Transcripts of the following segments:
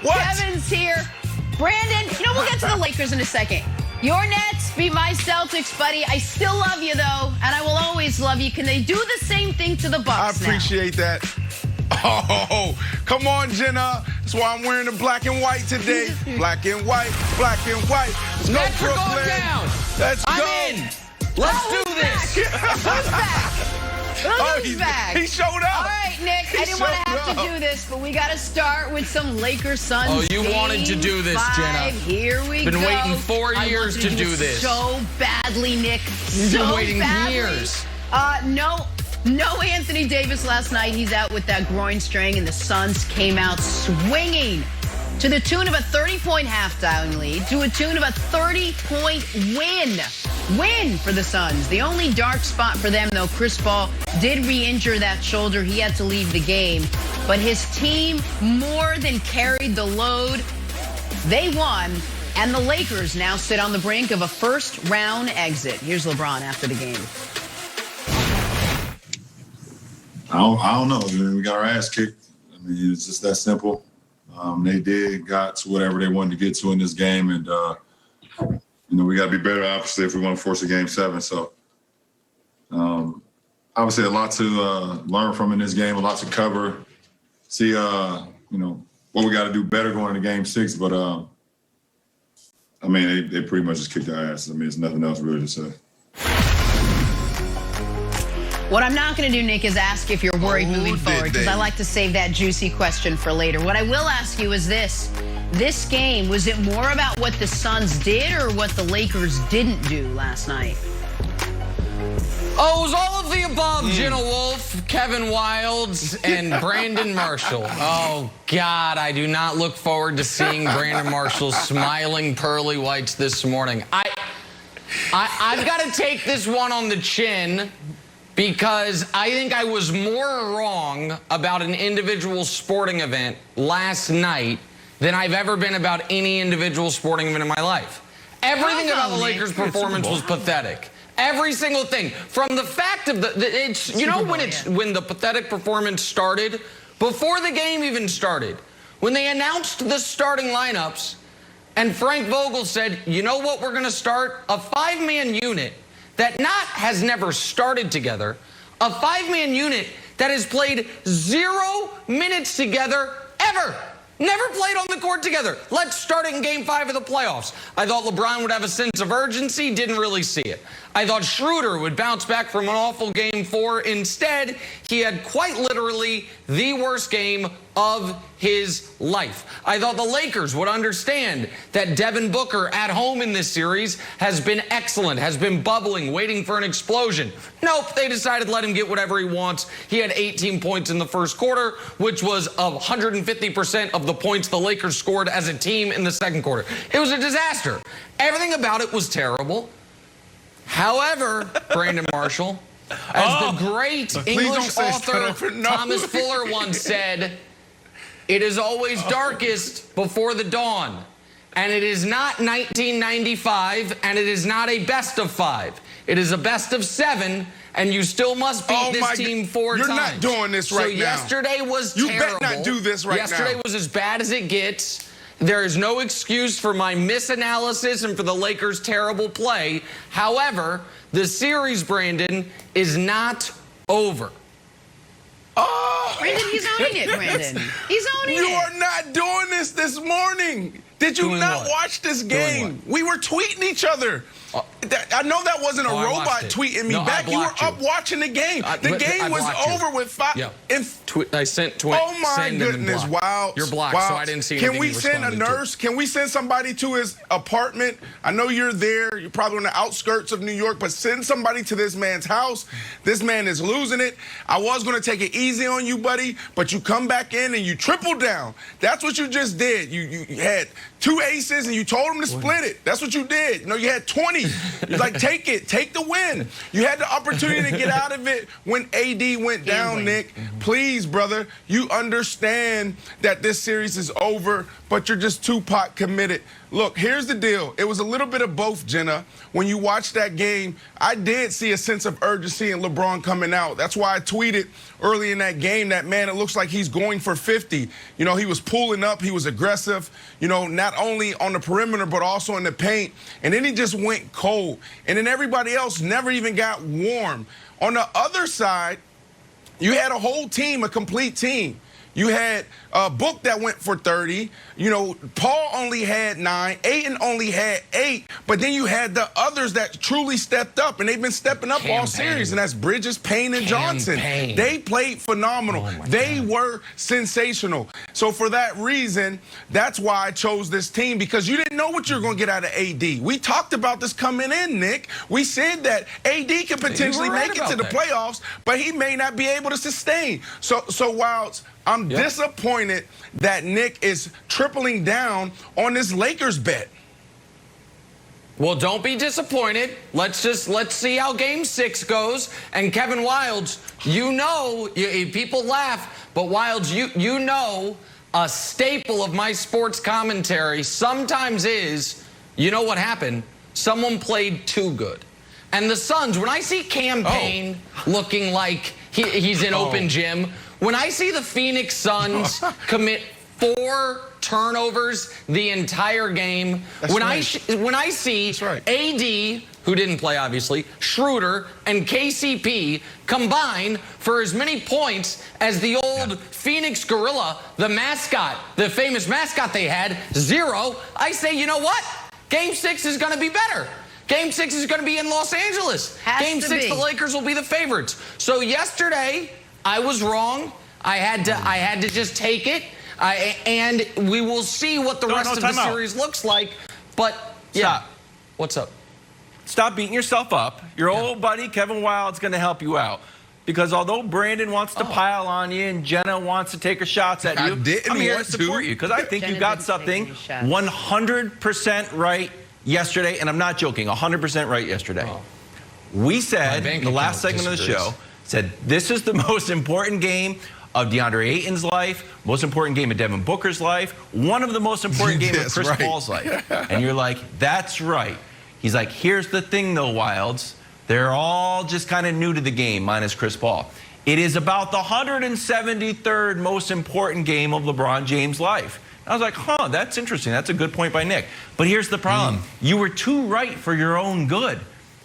What? Kevin's here. Brandon, we'll get to the Lakers in a second. Your Nets beat my Celtics, buddy. I still love you, though, and I will always love you. Can they do the same thing to the Bucks I appreciate that. Oh, come on, Jenna. That's why I'm wearing the black and white today. Black and white, black and white. Let's go, Nets are Brooklyn. going down. Let's go. I'm in. Let's do this. Who's back? Who's back? He showed up. All right, Nick, I didn't want to have to do this, but we got to start with some Lakers Suns. Oh, you wanted to do this, Jenna. Here we Been go. waiting 4 years to do this. So badly, Nick. You've been So waiting badly. years. No Anthony Davis last night. He's out with that groin strain, and the Suns came out swinging to the tune of a 30-point halftime lead, to a tune of a 30-point win for the Suns. The only dark spot for them, though, Chris Paul did re-injure that shoulder. He had to leave the game, but his team more than carried the load. They won, and the Lakers now sit on the brink of a first-round exit. Here's LeBron after the game. I don't know. I mean, we got our ass kicked. I mean, it's just that simple. They got to whatever they wanted to get to in this game, and we got to be better, obviously, if we want to force a Game 7. So, obviously, a lot to learn from in this game, a lot to cover. See, what we got to do better going into Game 6. But I mean, they pretty much just kicked our ass. I mean, there's nothing else really to say. What I'm not going to do, Nick, is ask if you're worried moving forward, because I like to save that juicy question for later. What I will ask you is this. This game, was it more about what the Suns did or what the Lakers didn't do last night? Oh, it was all of the above. Jenna Wolf, Kevin Wildes, and Brandon Marshall. Oh, God, I do not look forward to seeing Brandon Marshall's smiling pearly whites this morning. I've got to take this one on the chin, because I think I was more wrong about an individual sporting event last night than I've ever been about any individual sporting event in my life. Everything about the Lakers' performance was pathetic. Every single thing. From the fact of when the pathetic performance started, before the game even started, when they announced the starting lineups, and Frank Vogel said, you know what, we're going to start? A 5-man unit that has never started together, a 5-man unit that has played 0 minutes together ever. Never played on the court together. Let's start it in Game 5 of the playoffs. I thought LeBron would have a sense of urgency, didn't really see it. I thought Schroeder would bounce back from an awful Game 4. Instead, he had quite literally the worst game of his life. I thought the Lakers would understand that Devin Booker at home in this series has been excellent, has been bubbling, waiting for an explosion. Nope, they decided to let him get whatever he wants. He had 18 points in the first quarter, which was 150% of the points the Lakers scored as a team in the second quarter. It was a disaster. Everything about it was terrible. However, Brandon Marshall, as the great English author Thomas Fuller once said, it is always darkest before the dawn. And it is not 1995, and it is not a best of 5. It is a best of 7, and you still must beat this team 4 times. You're not doing this right now. So yesterday was terrible. You better not do this right now. Yesterday was as bad as it gets. There is no excuse for my misanalysis and for the Lakers' terrible play. However, the series, Brandon, is not over. Oh, Brandon, he's owning it, Brandon. He's owning it. You are not doing this morning. Did you not watch this game? We were tweeting each other. I know that wasn't a robot tweeting me back. You were up watching the game. The game was over with 5. Yeah. I sent tweet. Oh my goodness! Wow. You're blocked, so I didn't see anything. Can we send a nurse? Can we send somebody to his apartment? I know you're there. You're probably on the outskirts of New York, but send somebody to this man's house. This man is losing it. I was going to take it easy on you, buddy, but you come back in and you triple down. That's what you just did. You had 2 aces and you told him to split it. That's what you did. You had 20. You're like, take it. Take the win. You had the opportunity to get out of it when AD went down, Nick. Please, brother, you understand that this series is over, but you're just too pot committed. Look, here's the deal. It was a little bit of both, Jenna. When you watch that game, I did see a sense of urgency in LeBron coming out. That's why I tweeted early in that game that, man, it looks like he's going for 50. You know, he was pulling up. He was aggressive, you know, not only on the perimeter but also in the paint. And then he just went cold. And then everybody else never even got warm. On the other side, you had a whole team, a complete team. You had Book that went for 30. You know, Paul only had 9. Ayton only had 8. But then you had the others that truly stepped up, and they've been stepping up all series, and that's Bridges, Payne, and Johnson. They played phenomenal. They were sensational. So for that reason, that's why I chose this team, because you didn't know what you were going to get out of AD. We talked about this coming in, Nick. We said that AD could potentially make it to the playoffs, but he may not be able to sustain. So while I'm disappointed that Nick is tripling down on this Lakers bet. Well, don't be disappointed. Let's see how Game 6 goes. And Kevin Wildes, you know, people laugh, but Wildes, you know, a staple of my sports commentary sometimes is, you know what happened? Someone played too good. And the Suns, when I see campaign looking like he's in open gym, when I see the Phoenix Suns commit 4 turnovers the entire game, when I see AD, who didn't play obviously, Schroeder and KCP combine for as many points as the old Phoenix Gorilla, the mascot, the famous mascot they had, 0, I say, you know what? Game 6 is going to be better. Game 6 is going to be in Los Angeles. Game 6, the Lakers will be the favorites. So yesterday, I was wrong. I had to just take it, and we will see what the rest of the series looks like. But yeah, what's up? Stop beating yourself up. Your old buddy Kevin Wilde's going to help you out, because although Brandon wants to pile on you and Jenna wants to take her shots at you, I'm here to support you, because I think you got something 100% right yesterday, and I'm not joking, 100% right yesterday. We said in the last segment of the show, said this is the most important game of DeAndre Ayton's life, most important game of Devin Booker's life, one of the most important games of Chris Paul's life. And you're like, that's right. He's like, here's the thing though, Wildes. They're all just kind of new to the game, minus Chris Paul. It is about the 173rd most important game of LeBron James' life. I was like, huh, that's interesting. That's a good point by Nick. But here's the problem. You were too right for your own good,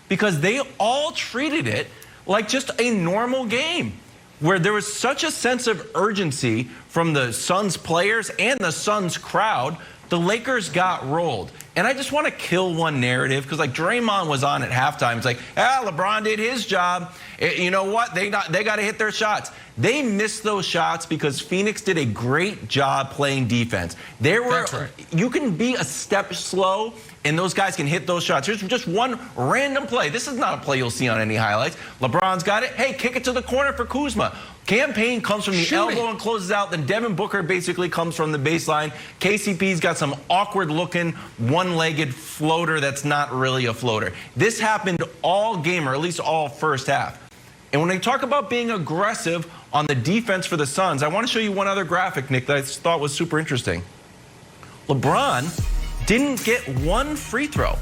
because they all treated it like just a normal game, where there was such a sense of urgency from the Suns players and the Suns crowd. The Lakers got rolled. And I just want to kill one narrative, because like Draymond was on at halftime. It's like, LeBron did his job. You know what? They got to hit their shots. They missed those shots because Phoenix did a great job playing defense. You can be a step slow, and those guys can hit those shots. Here's just one random play. This is not a play you'll see on any highlights. LeBron's got it. Hey, kick it to the corner for Kuzma. Campaign comes from the elbow and closes out. Then Devin Booker basically comes from the baseline. KCP's got some awkward-looking, one-legged floater that's not really a floater. This happened all game, or at least all first half. And when they talk about being aggressive on the defense for the Suns, I want to show you one other graphic, Nick, that I thought was super interesting. LeBron didn't get one free throw.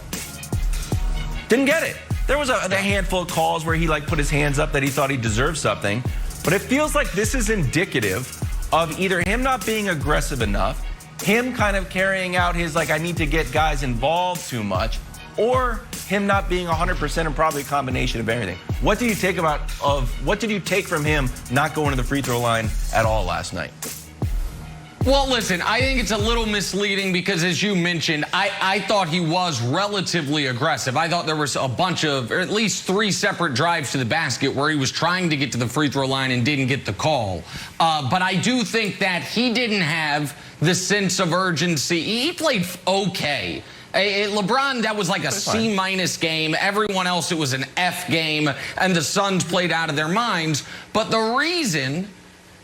Didn't get it. There was a handful of calls where he like put his hands up that he thought he deserved something. But it feels like this is indicative of either him not being aggressive enough, him kind of carrying out his, like, I need to get guys involved too much, or him not being 100% and probably a combination of everything. What did you take from him not going to the free throw line at all last night? Well, listen, I think it's a little misleading because, as you mentioned, I thought he was relatively aggressive. I thought there was a bunch of, or at least 3 separate drives to the basket where he was trying to get to the free throw line and didn't get the call. But I do think that he didn't have the sense of urgency. He played okay. LeBron, that was like a C- game. Everyone else, it was an F game, and the Suns played out of their minds. But the reason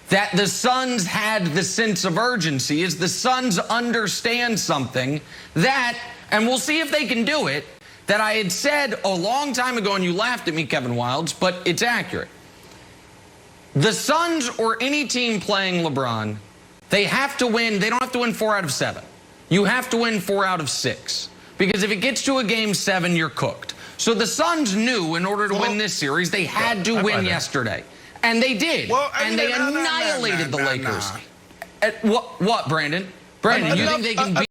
that the Suns had the sense of urgency is the Suns understand something that, and we'll see if they can do it, that I had said a long time ago, and you laughed at me, Kevin Wildes, but it's accurate. The Suns or any team playing LeBron, they have to win. They don't have to win 4 out of 7. You have to win 4 out of 6. Because if it gets to a game 7, you're cooked. So the Suns knew in order to win this series, they had to win yesterday. And they did. And they annihilated the Lakers. What, Brandon? Brandon, you think they can beat